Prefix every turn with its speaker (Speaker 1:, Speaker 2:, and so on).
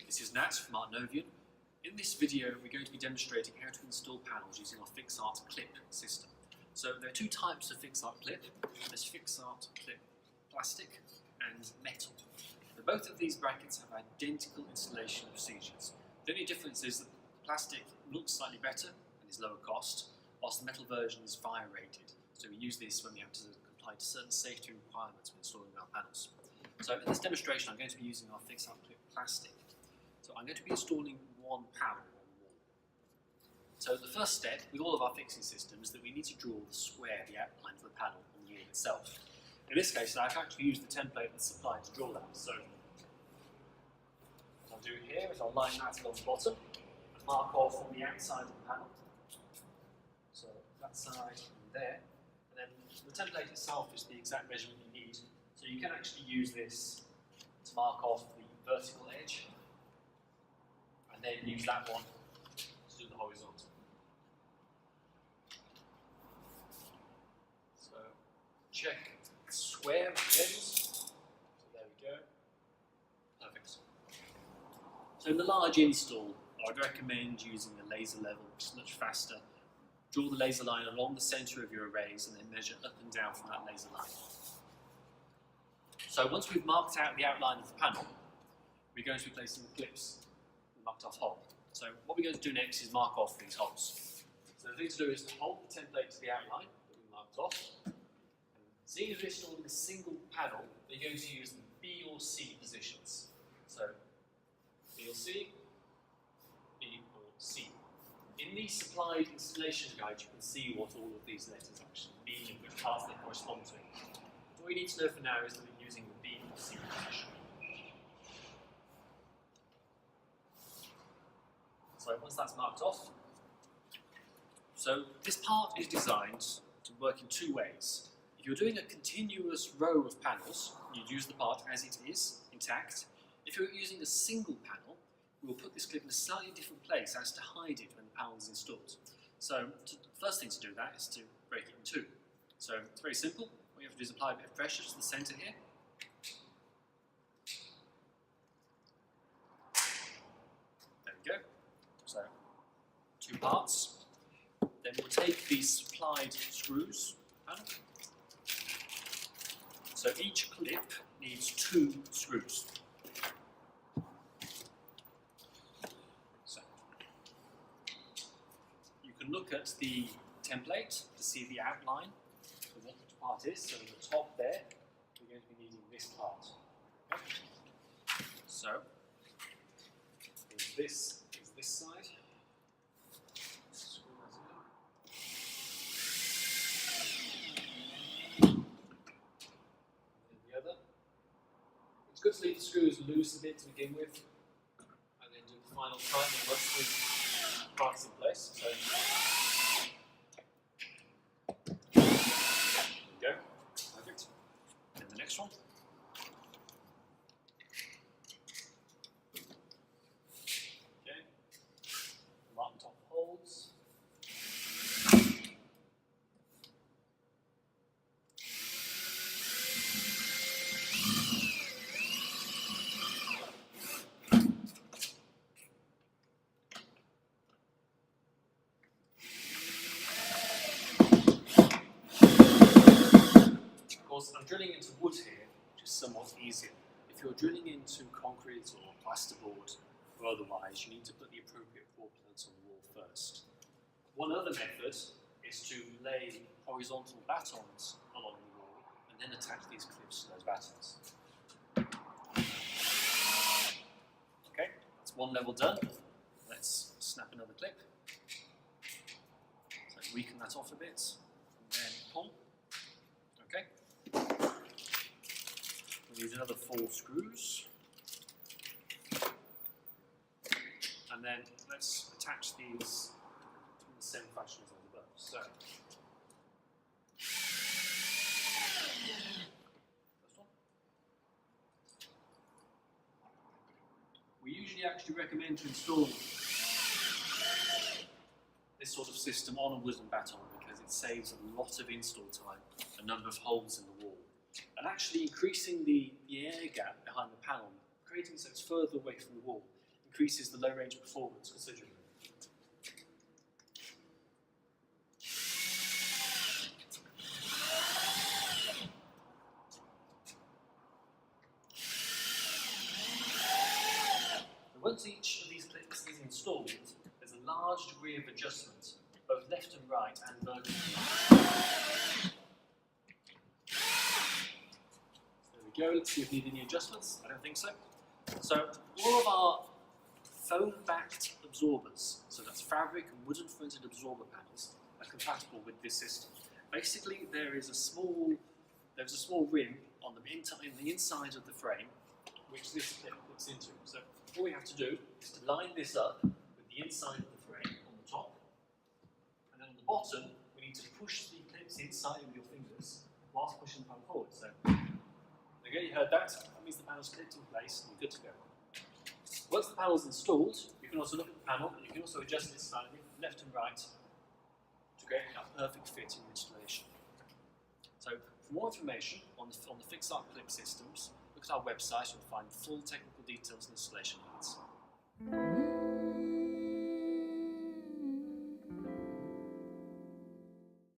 Speaker 1: this is Nat from Artnovion. In this video we're going to be demonstrating how to install panels using our FixArt Clip system. So there are two types of FixArt Clip. There's FixArt Clip Plastic and Metal. Now, both of these brackets have identical installation procedures. The only difference is that the plastic looks slightly better and is lower cost, whilst the metal version is fire rated. So we use this when we have to comply to certain safety requirements when installing our panels. So in this demonstration I'm going to be using our FixArt Clip Plastic. So I'm going to be installing one panel on the wall. So the first step with all of our fixing systems is that we need to draw the square, the outline of the panel on the wall itself. In this case I've actually used the template that's supplied to draw that. So what I'll do here is I'll line that along the bottom and mark off on the outside of the panel. So that side and there. And then the template itself is the exact measurement you need. So you can actually use this to mark off the vertical edge and then use that one to do the horizontal. So check the square at the ends. So there we go. Perfect. So in the large install, I'd recommend using a laser level, which is much faster. Draw the laser line along the centre of your arrays and then measure up and down from that laser line. So once we've marked out the outline of the panel, we're going to be placing the clips in the marked off hole. So what we're going to do next is mark off these holes. So the thing to do is to hold the template to the outline that we marked off. And seeing as we're installing a single panel, we're going to use the B or C positions. So B or C, B or C. In the supplied installation guide, you can see what all of these letters actually mean and which parts they correspond to. All you need to know for now is that we're using the B or C position. So once that's marked off, so this part is designed to work in two ways. If you're doing a continuous row of panels, you'd use the part as it is, intact. If you're using a single panel, we'll put this clip in a slightly different place as to hide it when the panel is installed. So the first thing to do that is to break it in two. So it's very simple. What you have to do is apply a bit of pressure to the centre here. There we go. So two parts. Then we'll take these supplied screws. So each clip needs two screws. So you can look at the template to see the outline of what each part is. So at the top there, we're going to be needing this part. Okay. So this is this side. Screw that in. And the other. It's good to leave the screws loose a bit to begin with, and then do the final tightening once the part's in place. So there we go. Perfect. And the next one. Okay. Mark top holes. I'm drilling into wood here, which is somewhat easier. If you're drilling into concrete or plasterboard or otherwise, you need to put the appropriate floor plates on the wall first. One other method is to lay horizontal batons along the wall and then attach these clips to those batons. Okay, that's one level done. Let's snap another clip. So weaken that off a bit and then pull. Okay. We'll use another 4 screws. And then let's attach these in the same fashion as on the above. So, first one. We usually actually recommend to install this sort of system on a wooden baton because it saves a lot of install time, a number of holes in the wall, and actually increasing the air gap behind the panel, creating so it's further away from the wall, decreases the low range performance considerably. Once each of these clips is installed, there's a large degree of adjustment, both left and right and vertically. There we go, let's see if we need any adjustments. I don't think so. So all of our foam-backed absorbers, so that's fabric and wooden fronted absorber panels, are compatible with this system. Basically, there's a small rim on the inside of the frame, which this clip fits into. So all we have to do is to line this up with the inside of the frame on the top, and then on the bottom we need to push the clips inside with your fingers whilst pushing the panel forward. So again, you heard that. That means the panel's clipped in place and you're good to go. Once the panel's installed, you can also look at the panel and you can also adjust it slightly left and right to get a perfect fit in installation. So for more information on the FixArt Clip systems, look at our website. You'll find full technical details and installation guides.